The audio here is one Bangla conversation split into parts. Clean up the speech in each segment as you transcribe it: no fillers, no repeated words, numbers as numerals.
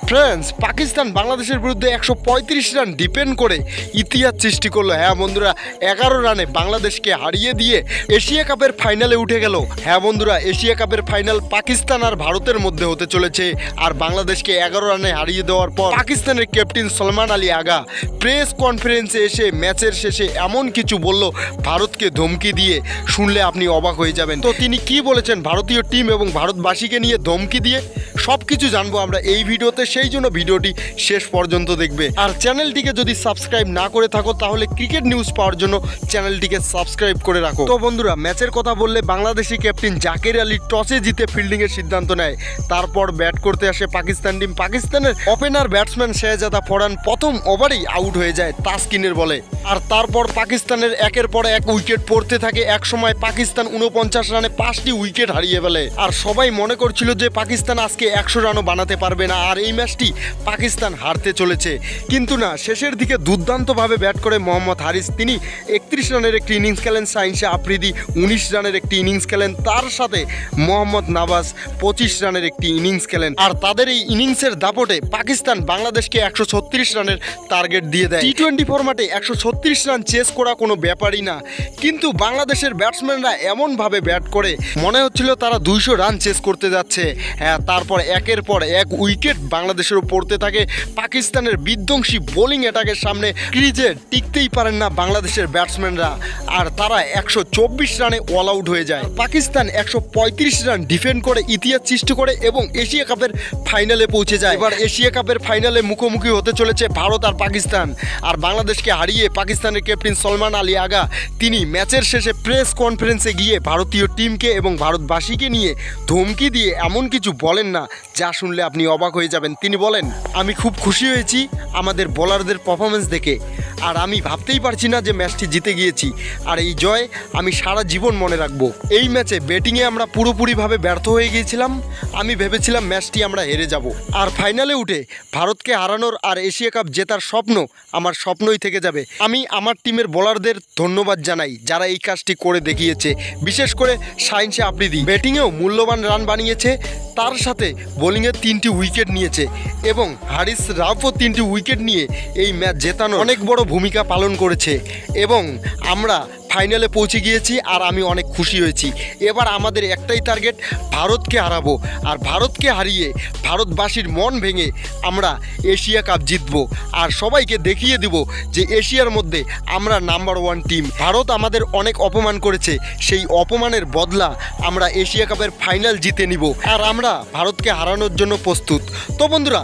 ফ্রেন্ডস, পাকিস্তান বাংলাদেশের বিরুদ্ধে 135 রান ডিপেন্ড করে ইতিহাস সৃষ্টি করলো। হ্যাঁ বন্ধুরা, 11 রানে বাংলাদেশকে হারিয়ে দিয়ে এশিয়া কাপের ফাইনালে উঠে গেল। হ্যাঁ বন্ধুরা, এশিয়া কাপের ফাইনাল পাকিস্তান আর ভারতের মধ্যে হতে চলেছে। আর বাংলাদেশকে 11 রানে হারিয়ে দেওয়ার পর পাকিস্তানের ক্যাপ্টেন সলমান আলী আগা প্রেস কনফারেন্সে এসে ম্যাচের শেষে এমন কিছু বলল ভারতকে ধমকি দিয়ে, শুনলে আপনি অবাক হয়ে যাবেন। তো তিনি কি বলেছেন ভারতীয় টিম এবং ভারতবাসীকে নিয়ে ধমকি দিয়ে, সব কিছু জানবো আমরা এই ভিডিওতে। সেই জন্য ভিডিওটি শেষ পর্যন্ত দেখবে। আর চ্যানেলটিকে যদি সাবস্ক্রাইব না করে থাকো তাহলে ক্রিকেট নিউজ পাওয়ার জন্য চ্যানেলটিকে সাবস্ক্রাইব করে রাখো। তো বন্ধুরা, ম্যাচের কথা বললে বাংলাদেশি ক্যাপ্টেন জাকের আলী টসে জিতে ফিল্ডিংয়ের সিদ্ধান্ত নেয়। তারপর ব্যাট করতে আসে পাকিস্তান টিম। পাকিস্তানের ওপেনার ব্যাটসম্যান শেহজাদা ফরান প্রথম ওভারেই আউট হয়ে যায় তাসকিনের বলে। আর তারপর পাকিস্তানের একের পর এক উইকেট পড়তে থাকে। এক সময় পাকিস্তান 49 রানে 5টি উইকেট হারিয়ে ফেলে। আর সবাই মনে করছিল যে পাকিস্তান আজকে 100 রানও বানাতে পারবে না আর এই ম্যাচটি পাকিস্তান হারতে চলেছে। কিন্তু না, শেষের দিকে দুর্দান্তভাবে ব্যাট করে মোহাম্মদ হারিস। তিনি 31 রানের একটি ইনিংস খেলেন। শাহিন শাহ আফ্রিদি 19 রানের একটি ইনিংস খেলেন। তার সাথে মোহাম্মদ নওয়াজ 25 রানের একটি ইনিংস খেলেন। আর তাদের এই ইনিংসের দাপটে পাকিস্তান বাংলাদেশকে 136 রানের টার্গেট দিয়ে দেয়। টি-20 ফরম্যাটে 136 রান চেস করা কোনো ব্যাপারই না। কিন্তু বাংলাদেশের ব্যাটসম্যানরা এমনভাবে ব্যাট করে মনে হচ্ছিল তারা 200 রান চেস করতে যাচ্ছে। হ্যাঁ, তারপর একের পর এক উইকেট বাংলাদেশেরও পড়তে থাকে। পাকিস্তানের বিধ্বংসী বোলিং অ্যাটাকের সামনে ক্রিজে টিকতেই পারেন না বাংলাদেশের ব্যাটসম্যানরা। আর তারা 124 রানে অল আউট হয়ে যায়। পাকিস্তান 135 রান ডিফেন্ড করে ইতিহাস সৃষ্টি করে এবং এশিয়া কাপের ফাইনালে পৌঁছে যায়। এবার এশিয়া কাপের ফাইনালে মুখোমুখি হতে চলেছে ভারত আর পাকিস্তান। আর বাংলাদেশকে হারিয়ে পাকিস্তানের ক্যাপ্টেন সলমান আলী আগা তিনি ম্যাচের শেষে প্রেস কনফারেন্সে গিয়ে ভারতীয় টিমকে এবং ভারতবাসীকে নিয়ে ধমকি দিয়ে এমন কিছু বলেন না যা শুনলে আপনি অবাক হয়ে যাবেন। তিনি বলেন, আমি খুব খুশি হয়েছি আমাদের বোলারদের পারফরমেন্স দেখে। আর আমি ভাবতেই পারছি না যে ম্যাচটি জিতে গিয়েছি। আর এই জয় আমি সারা জীবন মনে রাখবো। এই ম্যাচে ব্যাটিংয়ে আমরা পুরোপুরিভাবে ব্যর্থ হয়ে গিয়েছিলাম। আমি ভেবেছিলাম ম্যাচটি আমরা হেরে যাব। আর ফাইনালে উঠে ভারতকে হারানোর আর এশিয়া কাপ জেতার স্বপ্ন আমার স্বপ্নই থেকে যাবে। আমি আমার টিমের বোলারদের ধন্যবাদ জানাই যারা এই কাজটি করে দেখিয়েছে। বিশেষ করে শাহিন শাহ আফ্রিদি ব্যাটিংয়েও মূল্যবান রান বানিয়েছে, তার সাথে বোলিংয়ে 3টি উইকেট নিয়েছে এবং হারিস রাফও 3টি উইকেট নিয়ে এই ম্যাচ জেতানোর অনেক বড় ভূমিকা পালন করেছে। এবং আমরা ফাইনালে পৌঁছে গিয়েছি আর আমি অনেক খুশি হয়েছি। এবার আমাদের একটাই টার্গেট, ভারতকে হারাবো। আর ভারতকে হারিয়ে ভারতবাসীর মন ভেঙে আমরা এশিয়া কাপ জিতবো আর সবাইকে দেখিয়ে দিব যে এশিয়ার মধ্যে আমরা নাম্বার 1 টিম। ভারত আমাদের অনেক অপমান করেছে, সেই অপমানের বদলা আমরা এশিয়া কাপের ফাইনাল জিতে নিব আর আমরা ভারতকে হারানোর জন্য প্রস্তুত। তো বন্ধুরা,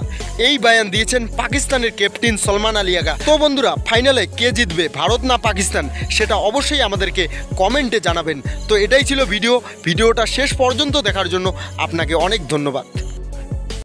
এই বয়ান দিয়েছেন পাকিস্তানের ক্যাপ্টেন সলমান আলী আগা। তো বন্ধুরা, ফাইনালে কে জিতবে, ভারত না পাকিস্তান, সেটা অবশ্যই আমাদেরকে কমেন্টে জানাবেন। তো এটাই ছিল ভিডিওটা শেষ পর্যন্ত দেখার জন্য আপনাকে অনেক ধন্যবাদ।